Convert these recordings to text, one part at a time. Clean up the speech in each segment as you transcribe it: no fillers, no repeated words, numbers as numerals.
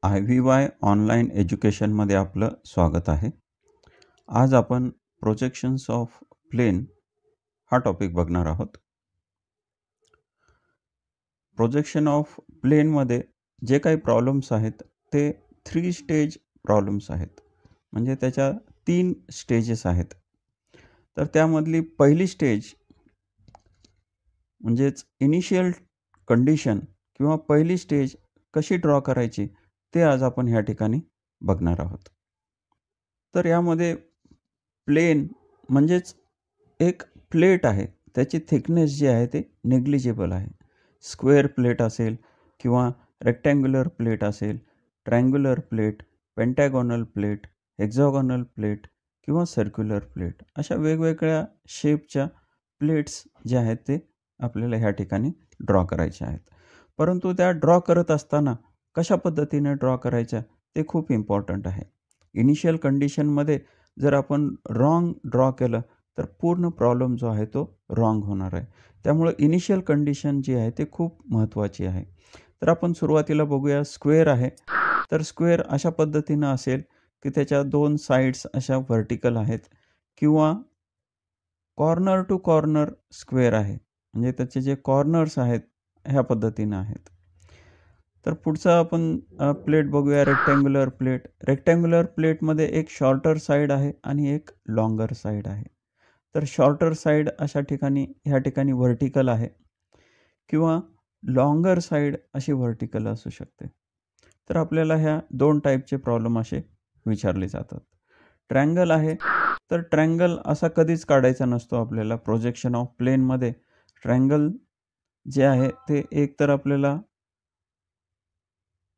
IVY online एज्युकेशनमध्ये आपलं स्वागत आहे. आज आपण प्रोजेक्शन्स ऑफ प्लेन हा टॉपिक बघणार आहोत. प्रोजेक्शन ऑफ प्लेनमध्ये जे काही प्रॉब्लेम्स आहेत ते 3 स्टेज प्रॉब्लेम्स आहेत. म्हणजे त्याच्या 3 स्टेजेस आहेत. तर त्यामधली पहिली स्टेज म्हणजेच इनिशियल कंडिशन किंवा पहिली स्टेज कशी ड्रॉ करायची ते आज आपण ह्या ठिकाणी बघणार आहोत. तर यामध्ये प्लेन म्हणजेच एक प्लेट आहे, त्याची थिकनेस जी आहे ते नेग्लिजिबल आहे. स्क्वेअर प्लेट असेल किंवा रेक्टँग्युलर प्लेट असेल, triangular plate, pentagonal plate, hexagonal plate किंवा सर्क्युलर प्लेट अशा वेगवेगळ्या शेपच्या प्लेट्स जे आहेत ते आपल्याला ह्या ठिकाणी ड्रॉ करायच्या आहेत. परंतु त्या ड्रॉ करत असताना कशा पद्धतीने ड्रॉ करायच्या ते खूप इम्पॉर्टंट आहे. इनिशियल कंडिशनमध्ये जर आपण रॉंग ड्रॉ केलं तर पूर्ण प्रॉब्लेम जो आहे तो रॉंग होणार आहे. त्यामुळं इनिशियल कंडिशन जी आहे ते खूप महत्त्वाची आहे. तर आपण सुरुवातीला बघूया स्क्वेअर आहे. तर स्क्वेअर अशा पद्धतीनं असेल की त्याच्या 2 साइड्स अशा व्हर्टिकल आहेत किंवा कॉर्नर टू कॉर्नर स्क्वेअर आहे. म्हणजे त्याचे जे कॉर्नर्स आहेत ह्या पद्धतीनं आहेत. तर पुढचं आपण प्लेट बघूया रेक्टँग्युलर प्लेट. रेक्टँग्युलर प्लेटमध्ये एक शॉर्टर साइड आहे आणि एक लॉंगर साइड आहे. तर शॉर्टर साइड अशा ठिकाणी ह्या ठिकाणी व्हर्टिकल आहे किंवा लॉंगर साइड अशी व्हर्टिकल असू शकते. तर आपल्याला ह्या 2 टाईपचे प्रॉब्लेम असे विचारले जातात. ट्रायंगल आहे. तर ट्रायंगल असा कधीच काढायचा नसतो आपल्याला. प्रोजेक्शन ऑफ प्लेनमध्ये ट्रायंगल जे आहे ते एक तर आपल्याला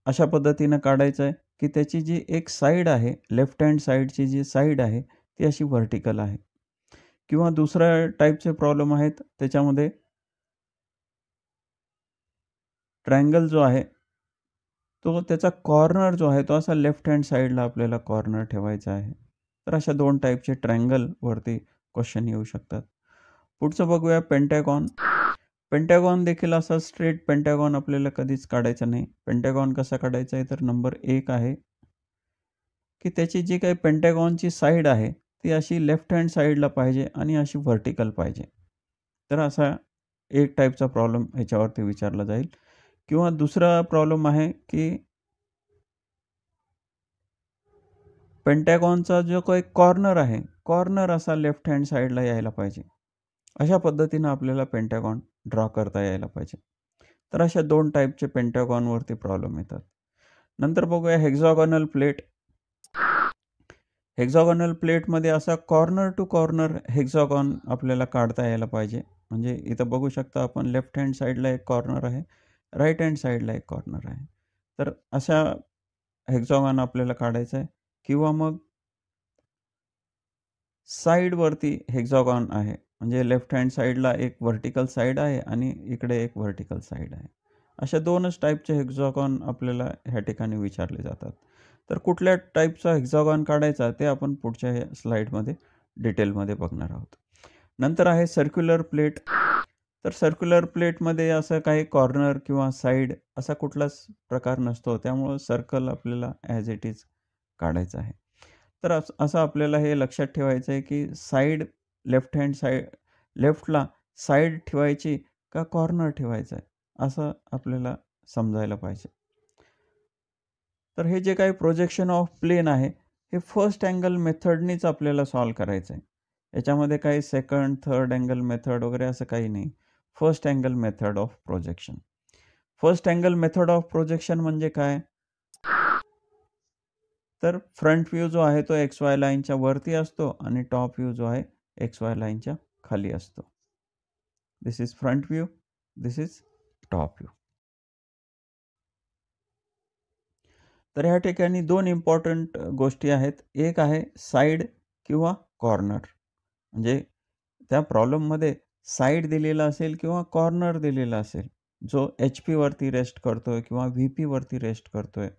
अशा पद्धतीनं काढायचं आहे की त्याची जी एक साईड आहे, लेफ्ट हँड साईडची जी साईड आहे ती अशी व्हर्टिकल आहे. किंवा दुसऱ्या टाईपचे प्रॉब्लेम आहेत त्याच्यामध्ये ट्रायंगल जो आहे तो त्याचा कॉर्नर जो आहे तो असा लेफ्ट हँड साईडला आपल्याला कॉर्नर ठेवायचा आहे. तर अशा 2 टाईपचे ट्रायंगलवरती क्वेश्चन येऊ शकतात. पुढचं बघूया पेंटॅगॉन. पेंटॅगॉन देखील असा स्ट्रेट पेंटॅगॉन आपल्याला कधीच काढायचा नाही. पेंटॅगॉन कसा काढायचा आहे तर नंबर 1 आहे की त्याची जी काही पेंटॅगॉनची साईड आहे ती अशी लेफ्ट हँड साईडला पाहिजे आणि अशी व्हर्टिकल पाहिजे. तर असा एक टाईपचा प्रॉब्लेम ह्याच्यावरती विचारला जाईल. किंवा दुसरा प्रॉब्लेम आहे की पेंटॅगॉनचा जो काही कॉर्नर आहे, कॉर्नर असा लेफ्ट हँड साईडला यायला पाहिजे. अशा पद्धतीनं आपल्याला पेंटॅगॉन ड्रॉ करता यायला पाहिजे. तर अशा 2 टाईपचे पेंटॅगॉनवरती प्रॉब्लेम येतात. नंतर बघूया हेक्झागॉनल प्लेट. हेक्झागॉनल प्लेटमध्ये असा कॉर्नर टू कॉर्नर हेक्झागॉन आपल्याला काढता यायला पाहिजे. म्हणजे इथं बघू शकता आपण लेफ्ट हँड साईडला एक कॉर्नर आहे, राईट हँड साईडला एक कॉर्नर आहे. तर अशा हेक्झागॉन आपल्याला काढायचा आहे. किंवा मग साईडवरती हेक्झागॉन आहे. म्हणजे लेफ्ट हँड साईडला एक व्हर्टिकल साईड आहे आणि इकडे एक व्हर्टिकल साईड आहे. अशा 2च टाईपचे हेक्झागॉन आपल्याला ह्या ठिकाणी विचारले जातात. तर कुठल्या टाईपचा हेक्झागॉन काढायचा ते आपण पुढच्या स्लाईडमध्ये डिटेलमध्ये बघणार आहोत. नंतर आहे सर्क्युलर प्लेट. तर सर्क्युलर प्लेटमध्ये असं काही कॉर्नर किंवा साईड असा कुठलाच प्रकार नसतो. त्यामुळं सर्कल आपल्याला ॲज इट इज काढायचं आहे. तर असं आपल्याला हे लक्षात ठेवायचं आहे की साईड लेफ्ट हँड साईड लेफ्टला साईड ठेवायची का कॉर्नर ठेवायचा आहे, असं आपल्याला समजायला पाहिजे. तर हे जे काही प्रोजेक्शन ऑफ प्लेन आहे हे फर्स्ट अँगल मेथडनीच आपल्याला सॉल्व्ह करायचं आहे. याच्यामध्ये काही सेकंड, थर्ड अँगल मेथड वगैरे असं काही नाही. First angle method of projection. First angle method of projection म्हणजे काय? तर फ्रंट व्ह्यू जो आहे तो एक्स वाय लाईनच्या वरती असतो आणि टॉप व्ह्यू जो आहे एक्स वाय लाईनच्या खाली असतो. This is front view, this is top view. तर ह्या ठिकाणी 2 इम्पॉर्टंट गोष्टी आहेत. एक आहे साईड किंवा कॉर्नर. म्हणजे त्या प्रॉब्लेममध्ये साईड दिलेला असेल किंवा कॉर्नर दिलेला असेल, जो HP वरती रेस्ट करतोय किंवा VP वरती रेस्ट करतोय.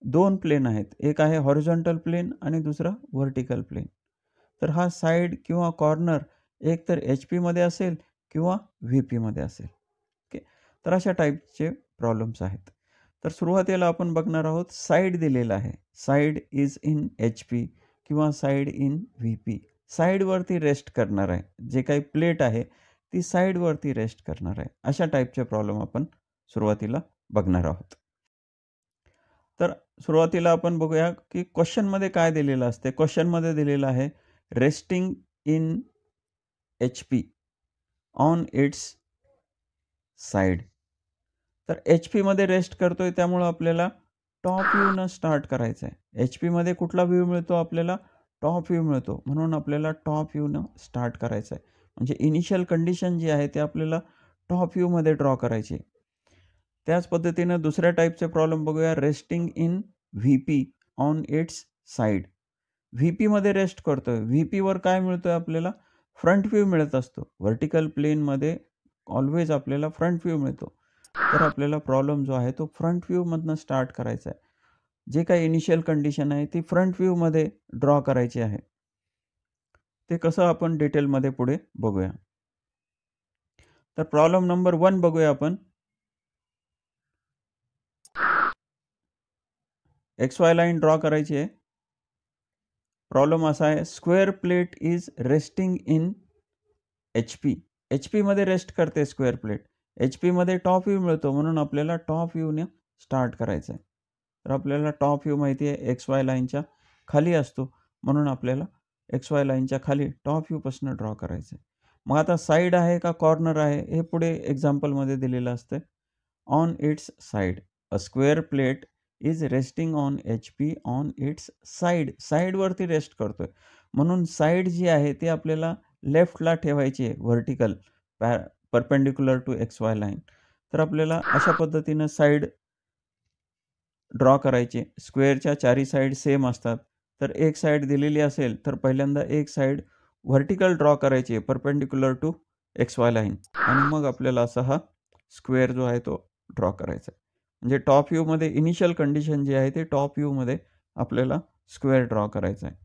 2 प्लेन आहेत. एक आहे हॉरिझॉन्टल प्लेन आणि दुसरा व्हर्टिकल प्लेन. तर हा साईड किंवा कॉर्नर एक तर HP असेल किंवा VPमध्ये असेल. ओके. तर अशा टाईपचे प्रॉब्लेम्स आहेत. तर सुरुवातीला आपण बघणार आहोत साईड दिलेला आहे. साईड इज इन HP किंवा साईड इन VP. साईडवरती रेस्ट करणार आहे. जे काही प्लेट आहे ती साईडवरती रेस्ट करणार आहे. अशा टाईपचे प्रॉब्लेम आपण सुरुवातीला बघणार आहोत. तर सुरुवातीला आपण बघूया की क्वेश्चनमध्ये काय दिलेलं असते. क्वेश्चनमध्ये दिलेलं आहे resting in HP on its side. तर HPमध्ये रेस्ट करतोय त्यामुळं आपल्याला टॉप व्ह्यूनं स्टार्ट करायचं आहे. HPमध्ये कुठला व्ह्यू मिळतो आपल्याला? टॉप व्ह्यू मिळतो. म्हणून आपल्याला टॉप व्ह्यूनं स्टार्ट करायचं आहे. म्हणजे इनिशियल कंडिशन जी आहे ते आपल्याला टॉप व्ह्यूमध्ये ड्रॉ करायची आहे. त्याच पद्धतीनं दुसऱ्या टाईपचे प्रॉब्लेम बघूया. Resting in VP on its side. VPमध्ये रेस्ट करतोय. VPवर काय मिळतोय आपल्याला? फ्रंट व्ह्यू मिळत असतो. व्हर्टिकल प्लेनमध्ये ऑलवेज आपल्याला फ्रंट व्ह्यू मिळतो. तर आपल्याला प्रॉब्लेम जो आहे तो फ्रंट व्ह्यूमधनं स्टार्ट करायचा आहे. जे काही इनिशियल कंडिशन आहे ती फ्रंट व्ह्यूमध्ये ड्रॉ करायची आहे. ते कसं आपण डिटेलमध्ये पुढे बघूया. तर प्रॉब्लेम नंबर 1 बघूया आपण. XY लाईन ड्रॉ करायची आहे. प्रॉब्लेम असा आहे square plate is resting in HP. HPमध्ये रेस्ट करते स्क्वेअर प्लेट. HPमध्ये टॉप व्ह्यू मिळतो म्हणून आपल्याला टॉप व्ह्यूने स्टार्ट करायचं आहे. तर आपल्याला टॉप व्ह्यू माहिती आहे XY लाईनच्या खाली असतो म्हणून आपल्याला XY लाईनच्या खाली टॉप व्ह्यूपासून ड्रॉ करायचं आहे. मग आता साईड आहे का कॉर्नर आहे हे पुढे एक्झाम्पलमध्ये दिलेलं असतं. On its side a square plate is resting on HP on its side. साईडवरती रेस्ट करतोय म्हणून साईड जी आहे ती आपल्याला लेफ्टला ठेवायची आहे vertical perpendicular to XY line. तर आपल्याला अशा पद्धतीनं साईड ड्रॉ करायची. स्क्वेअरच्या चारी साईड सेम असतात. तर एक साईड दिलेली असेल तर पहिल्यांदा एक साईड व्हर्टिकल ड्रॉ करायची आहे परपेंडिक्युलर टू XY लाईन आणि मग आपल्याला असा हा स्क्वेअर जो आहे तो ड्रॉ करायचा आहे. म्हणजे टॉप व्ह्यूमध्ये इनिशियल कंडिशन जी आहे ते टॉप व्ह्यूमध्ये आपल्याला स्क्वेअर ड्रॉ करायचा आहे.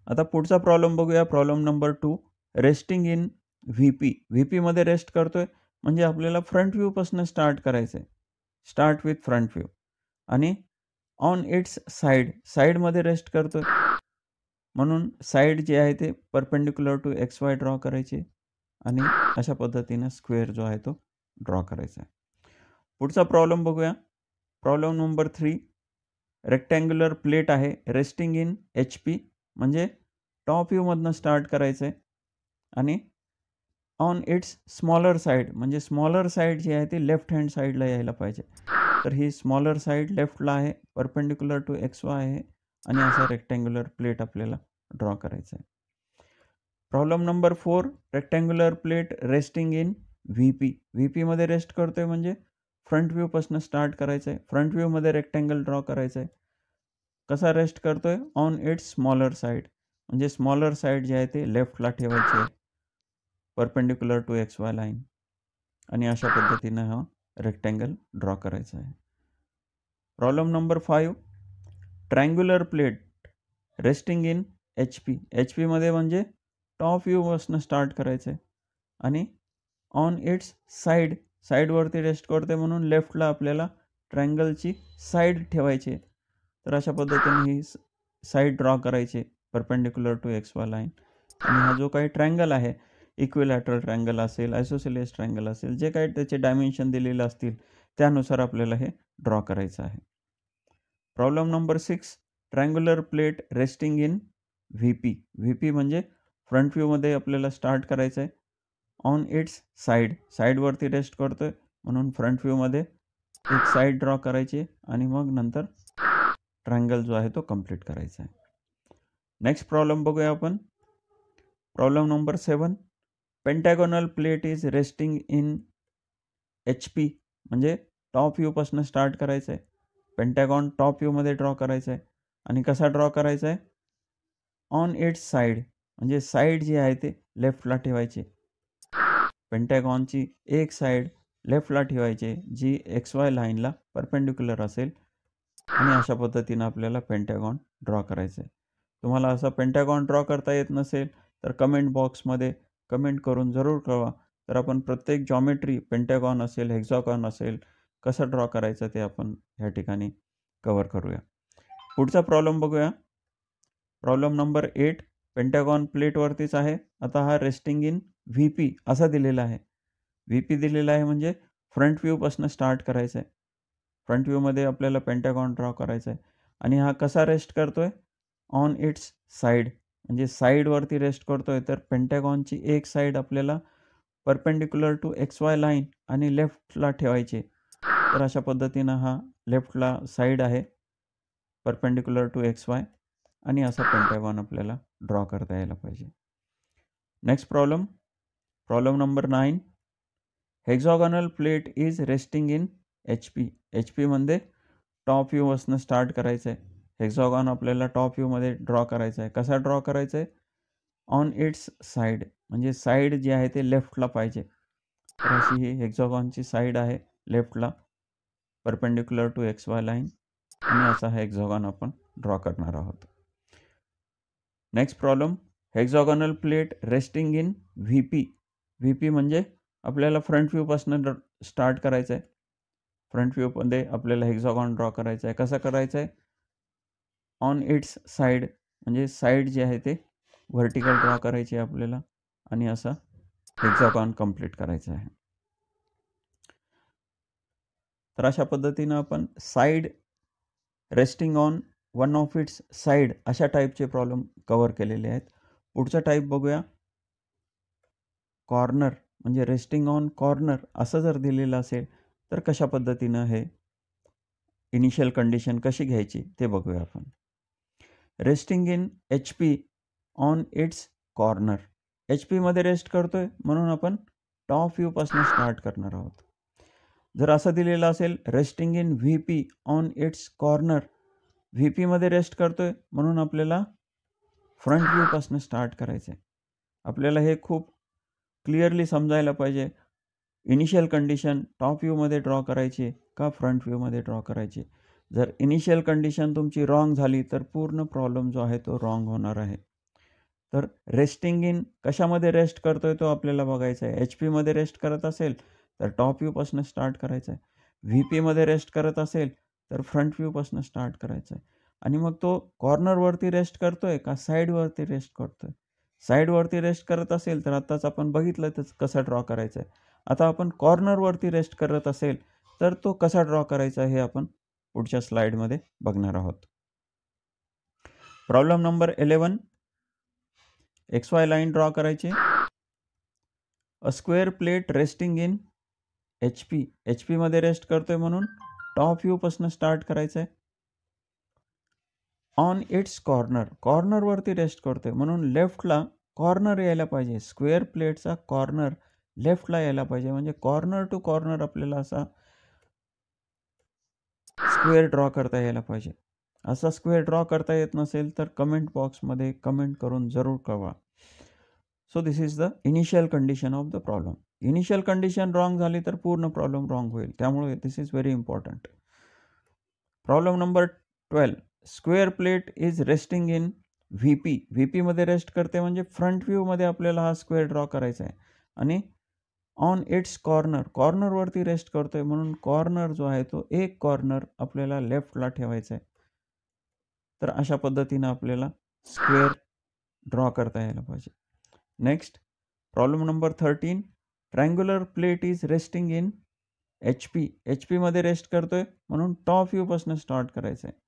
आता पुढचा प्रॉब्लेम बघूया. Problem number 2 resting in VP. VPमध्ये रेस्ट करतोय म्हणजे आपल्याला फ्रंट व्ह्यूपासून स्टार्ट करायचं आहे. स्टार्ट विथ फ्रंट व्ह्यू आणि ऑन इट्स साईड. साईडमध्ये रेस्ट करतोय म्हणून साईड जी आहे ते परपेंडिक्युलर टू XY ड्रॉ करायची आणि अशा पद्धतीनं स्क्वेअर जो आहे तो ड्रॉ करायचा आहे. पुढचा प्रॉब्लेम बघूया. प्रॉब्लेम नंबर 3 रेक्टँग्युलर प्लेट आहे रेस्टिंग इन HP म्हणजे टॉप व्ह्यूमधनं स्टार्ट करायचं आहे आणि ऑन इट्स स्मॉलर साईड म्हणजे स्मॉलर साईड जी आहे ती लेफ्ट हँड साईडला यायला पाहिजे. तर ही स्मॉलर साईड लेफ्टला आहे परपेंडिक्युलर टू XY आहे आणि असा रेक्टँग्युलर प्लेट आपल्याला ड्रॉ करायचा आहे. Problem number 4 rectangular plate resting in VP. VPमध्ये रेस्ट करतोय म्हणजे फ्रंट व्ह्यूपासून स्टार्ट करायचं आहे. फ्रंट व्ह्यूमध्ये रेक्टँगल ड्रॉ करायचं आहे. कसा रेस्ट करतोय? ऑन इट्स स्मॉलर साईड म्हणजे स्मॉलर साईड जी आहे ते लेफ्टला ठेवायची आहे परपेंडिक्युलर टू XY लाईन आणि अशा पद्धतीनं हा रेक्टँगल ड्रॉ करायचा आहे. Problem number 5 triangular plate resting in HP. HPमध्ये म्हणजे टॉप व्ह्यूपासून स्टार्ट करायचं आहे आणि ऑन इट्स साईड. साईडवरती रेस्ट करते म्हणून लेफ्टला आपल्याला ट्रायंगलची साईड ठेवायची आहे. तर अशा पद्धतीने ही साईड ड्रॉ करायची परपेंडिक्युलर टू XY लाईन आणि हा जो काही ट्रायंगल आहे इक्विलॅटरल ट्रायंगल असेल आयसोसेलियस ट्रायंगल असेल जे काही त्याचे डायमेन्शन दिलेले असतील त्यानुसार आपल्याला हे ड्रॉ करायचं आहे. Problem number 6 triangular plate resting in VP. VP म्हणजे फ्रंट व्ह्यूमध्ये आपल्याला स्टार्ट करायचं आहे. On its side. साईडवरती रेस्ट करतोय म्हणून फ्रंट व्ह्यूमध्ये एक साईड ड्रॉ करायची आणि मग नंतर ट्रायंगल जो आहे तो कंप्लीट करायचा आहे. नेक्स्ट प्रॉब्लेम बघूया आपण. Problem number 7 pentagonal plate is resting in HP म्हणजे टॉप व्ह्यूपासून स्टार्ट करायचं आहे. पेंटॅगॉन टॉप व्ह्यूमध्ये ड्रॉ करायचं आहे आणि कसा ड्रॉ करायचा आहे? ऑन इट्स साईड म्हणजे साईड जी आहे ते लेफ्टला ठेवायची. पेंटॅगॉनची एक साईड लेफ्टला ठेवायची जी XY लाईनला परपेंडिक्युलर असेल आणि अशा पद्धतीनं आपल्याला पेंटॅगॉन ड्रॉ करायचं आहे. तुम्हाला असा पेंटॅगॉन ड्रॉ करता येत नसेल तर कमेंट बॉक्समध्ये कमेंट करून जरूर कळवा. तर आपण प्रत्येक जॉमेट्री पेंटागॉन असेल, हेक्सागॉन असेल, कसं ड्रॉ करायचं ते आपण ह्या ठिकाणी कव्हर करूया. पुढचा प्रॉब्लेम बघूया. प्रॉब्लेम नंबर 8 पेंटागॉन प्लेटवरतीच आहे. आता हा रेस्टिंग इन व्ही-पी असा दिलेला आहे. व्ही-पी दिलेला आहे म्हणजे फ्रंट व्ह्यूपासून स्टार्ट करायचं आहे. फ्रंट व्ह्यूमध्ये आपल्याला पेंटागॉन ड्रॉ करायचा आहे आणि हा कसा रेस्ट करतोय? ऑन इट्स साईड म्हणजे साईडवरती रेस्ट करतोय. तर पेंटागॉनची एक साईड आपल्याला परपेंडिक्युलर टू XY लाईन आणि लेफ्टला ठेवायची. तर अशा पद्धतीनं हा लेफ्टला साईड आहे परपेंडिक्युलर टू XY आणि असा पेंटागॉन आपल्याला ड्रॉ करता यायला पाहिजे. Next problem number 9 hexagonal plate is resting in HP. HP top व्ह्यूपासून स्टार्ट करायचं आहे. हेक्सागॉन आपल्याला टॉप व्ह्यूमध्ये ड्रॉ करायचा आहे. कसा ड्रॉ करायचा आहे? ऑन इट्स साईड म्हणजे साईड जी आहे ते लेफ्टला पाहिजे. तर अशी ही हेक्सागॉनची साईड आहे लेफ्टला परपेंडिक्युलर टू XY लाईन आणि असा हा हेक्सागॉन आपण ड्रॉ करणार आहोत. Next problem hexagonal plate resting in VP. VP म्हणजे आपल्याला फ्रंट व्ह्यूपासून स्टार्ट करायचं आहे. फ्रंट व्ह्यूमध्ये आपल्याला हेक्सागॉन ड्रॉ करायचा आहे. कसा करायचा आहे? ऑन इट्स साईड म्हणजे साईड जी आहे ते व्हर्टिकल ड्रॉ करायची आहे आपल्याला आणि असा हेक्सागॉन कंप्लीट करायचा आहे. तर अशा पद्धतीनं आपण side resting on one of it's side अशा टाईपचे प्रॉब्लेम कव्हर केलेले आहेत. पुढचा टाईप बघूया. कॉर्नर म्हणजे रेस्टिंग ऑन कॉर्नर असं जर दिलेलं असेल तर कशा पद्धतीनं हे इनिशियल कंडिशन कशी घ्यायची ते बघूया आपण. Resting in HP on its corner. HP rest करतोय म्हणून आपण टॉप व्ह्यूपासून स्टार्ट करणार आहोत. जर असं दिलेलं असेल resting in VP on its corner. व्ही-पीमध्ये रेस्ट करतोय म्हणून आपल्याला फ्रंट व्ह्यूपासून स्टार्ट करायचं आहे. आपल्याला हे खूप क्लिअरली समजायला पाहिजे. इनिशियल कंडिशन टॉप व्ह्यूमध्ये ड्रॉ करायची का फ्रंट व्ह्यूमध्ये ड्रॉ करायची. जर इनिशियल कंडिशन तुमची रॉंग झाली तर पूर्ण प्रॉब्लेम जो आहे तो रॉंग होणार आहे. तर रेस्टिंग इन कशामध्ये रेस्ट करतोय तो आपल्याला बघायचा आहे. HP रेस्ट करत असेल तर टॉप व्ह्यूपासून स्टार्ट करायचं आहे. व्ही-पीमध्ये रेस्ट करत असेल तर फ्रंट व्ह्यूपासून स्टार्ट करायचं आहे. आणि मग तो कॉर्नरवरती रेस्ट करतोय का साईडवरती रेस्ट करतोय. साईडवरती रेस्ट करत असेल तर आत्ताच आपण बघितलं तर कसं ड्रॉ करायचं आहे. आता आपण कॉर्नरवरती रेस्ट करत असेल तर तो कसा ड्रॉ करायचा हे आपण पुढच्या स्लाईडमध्ये बघणार आहोत. Problem number 11 XY line draw करायची. A square plate resting in HP. HP rest करतोय म्हणून टॉप व्ह्यूपासून स्टार्ट करायचं आहे. On its corner. कॉर्नरवरती रेस्ट करतोय म्हणून लेफ्टला कॉर्नर यायला पाहिजे. स्क्वेअर प्लेटचा कॉर्नर लेफ्टला यायला पाहिजे म्हणजे कॉर्नर टू कॉर्नर आपल्याला असा स्क्वेअर ड्रॉ करता यायला पाहिजे. असा स्क्वेअर ड्रॉ करता येत नसेल तर कमेंट बॉक्समध्ये कमेंट करून जरूर कळवा. So this is the initial condition of the problem. Initial condition wrong झाली तर पूर्ण प्रॉब्लेम रॉंग होईल. त्यामुळे this is very important. Problem number 12 square plate is resting in VP. व्ही-पीमध्ये रेस्ट करते म्हणजे फ्रंट व्ह्यूमध्ये आपल्याला हा स्क्वेअर ड्रॉ करायचा आहे आणि ऑन इट्स कॉर्नर. कॉर्नरवरती रेस्ट करतोय म्हणून कॉर्नर जो आहे तो एक कॉर्नर आपल्याला लेफ्टला ठेवायचा आहे. तर अशा पद्धतीनं आपल्याला स्क्वेअर ड्रॉ करता यायला पाहिजे. Next problem number 13 triangular plate is resting in HP. HP rest करतोय म्हणून टॉप व्ह्यूपासून स्टार्ट करायचं आहे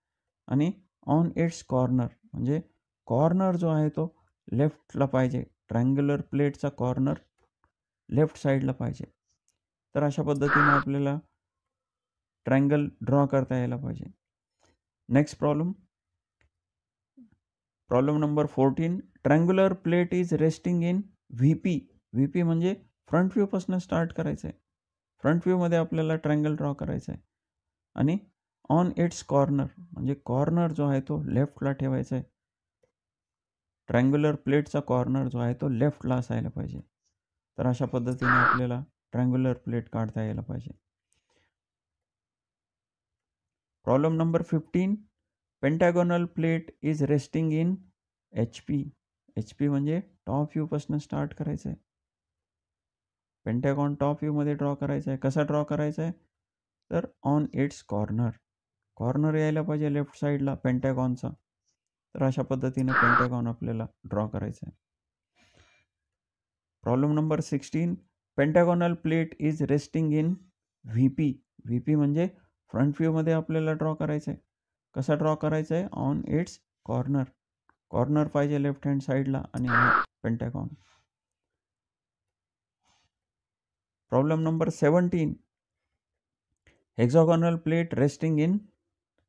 आणि ऑन इट्स कॉर्नर म्हणजे कॉर्नर जो आहे तो लेफ्टला पाहिजे. ट्रायंग्युलर प्लेटचा कॉर्नर लेफ्ट साईडला पाहिजे. तर अशा पद्धतीनं आपल्याला ट्रायंगल ड्रॉ करता यायला पाहिजे. Next problem number 14 triangular plate is resting in VP. VP म्हणजे फ्रंट व्ह्यूपासून स्टार्ट करायचं आहे. फ्रंट व्ह्यूमध्ये आपल्याला ट्रायंगल ड्रॉ करायचा आहे आणि ऑन इट्स कॉर्नर म्हणजे कॉर्नर जो आहे तो लेफ्टला ठेवायचा आहे. ट्रायंग्युलर प्लेटचा कॉर्नर जो आहे तो लेफ्टला असायला पाहिजे. तर अशा पद्धतीने आपल्याला ट्रायंग्युलर प्लेट काढता यायला पाहिजे. Problem number 15 pentagonal plate is resting in HP. HP म्हणजे टॉप व्ह्यूपासून स्टार्ट करायचं आहे. पेंटॅगॉन टॉप व्ह्यूमध्ये ड्रॉ करायचा आहे. कसा ड्रॉ करायचा आहे? तर ऑन इट्स कॉर्नर यायला पाहिजे लेफ्ट साईडला पेंटॅगॉनचा. तर अशा पद्धतीने पेंटॅगॉन आपल्याला ड्रॉ करायचा आहे. Problem number 16. Pentagonal plate is resting in V P म्हणजे फ्रंट व्ह्यूमध्ये आपल्याला ड्रॉ करायचं आहे. कसा ड्रॉ करायचा आहे? ऑन इट्स कॉर्नर पाहिजे लेफ्ट हँड साईडला आणि pentagon. Problem number 17. Hexagonal plate resting in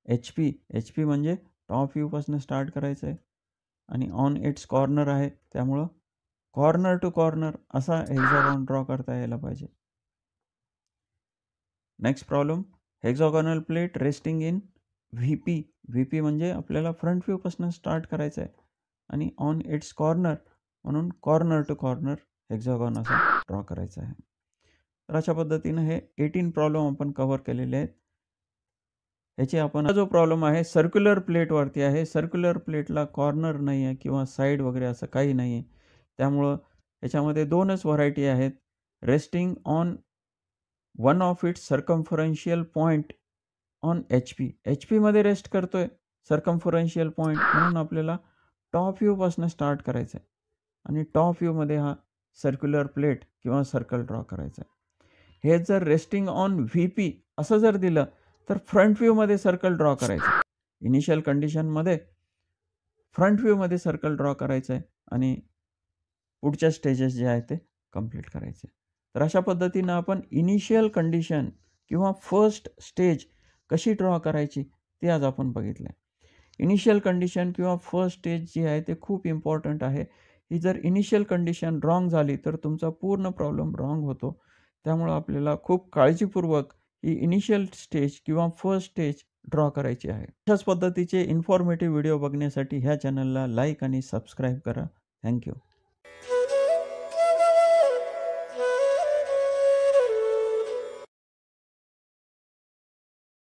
H P म्हणजे टॉप व्ह्यूपासून स्टार्ट करायचं आहे आणि ऑन इट्स कॉर्नर आहे, त्यामुळं कॉर्नर टू कॉर्नर असा हेक्झागॉन ड्रॉ करता यायला पाहिजे. Next problem. Hexagonal plate resting in V P म्हणजे आपल्याला फ्रंट व्ह्यूपासून स्टार्ट करायचं आहे आणि ऑन इट्स कॉर्नर म्हणून कॉर्नर टू कॉर्नर हेक्झागॉन असा ड्रॉ करायचा आहे. तर अशा पद्धतीनं हे 18 प्रॉब्लेम आपण कव्हर केलेले आहेत. ह्याची आपण जो प्रॉब्लेम आहे सर्क्युलर प्लेटवरती आहे. सर्क्युलर प्लेटला कॉर्नर नाही आहे किंवा साईड वगैरे असं काही नाही आहे. त्यामुळं याच्यामध्ये 2च व्हरायटी आहेत. Resting on one of its circumferential point on H पीमध्ये रेस्ट करतोय सर्कम्फरन्शियल पॉईंट, म्हणून आपल्याला टॉप व्ह्यूपासून स्टार्ट करायचं आहे आणि टॉप व्ह्यूमध्ये हा सर्क्युलर प्लेट किंवा सर्कल ड्रॉ करायचा आहे. हे जर रेस्टिंग ऑन व्ही पी असं जर दिलं तर फ्रंट व्ह्यूमध्ये सर्कल ड्रॉ करायचं. इनिशियल कंडिशनमध्ये फ्रंट व्ह्यूमध्ये सर्कल ड्रॉ करायचं आहे आणि पुढच्या स्टेजेस जे आहेत ते कंप्लीट करायचे. तर अशा पद्धतीनं आपण इनिशियल कंडिशन किंवा फर्स्ट स्टेज कशी ड्रॉ करायची ते आज आपण बघितलं आहे. इनिशियल कंडिशन किंवा फर्स्ट स्टेज जी आहे ते खूप इम्पॉर्टंट आहे. ही जर इनिशियल कंडिशन रॉंग झाली तर तुमचा पूर्ण प्रॉब्लेम रॉंग होतो. त्यामुळं आपल्याला खूप काळजीपूर्वक ही इनिशियल स्टेज किंवा फर्स्ट स्टेज ड्रॉ करायची आहे. अशाच पद्धतीचे इन्फॉर्मेटिव्ह व्हिडिओ बघण्यासाठी ह्या चॅनलला लाईक आणि सबस्क्राईब करा. थँक्यू.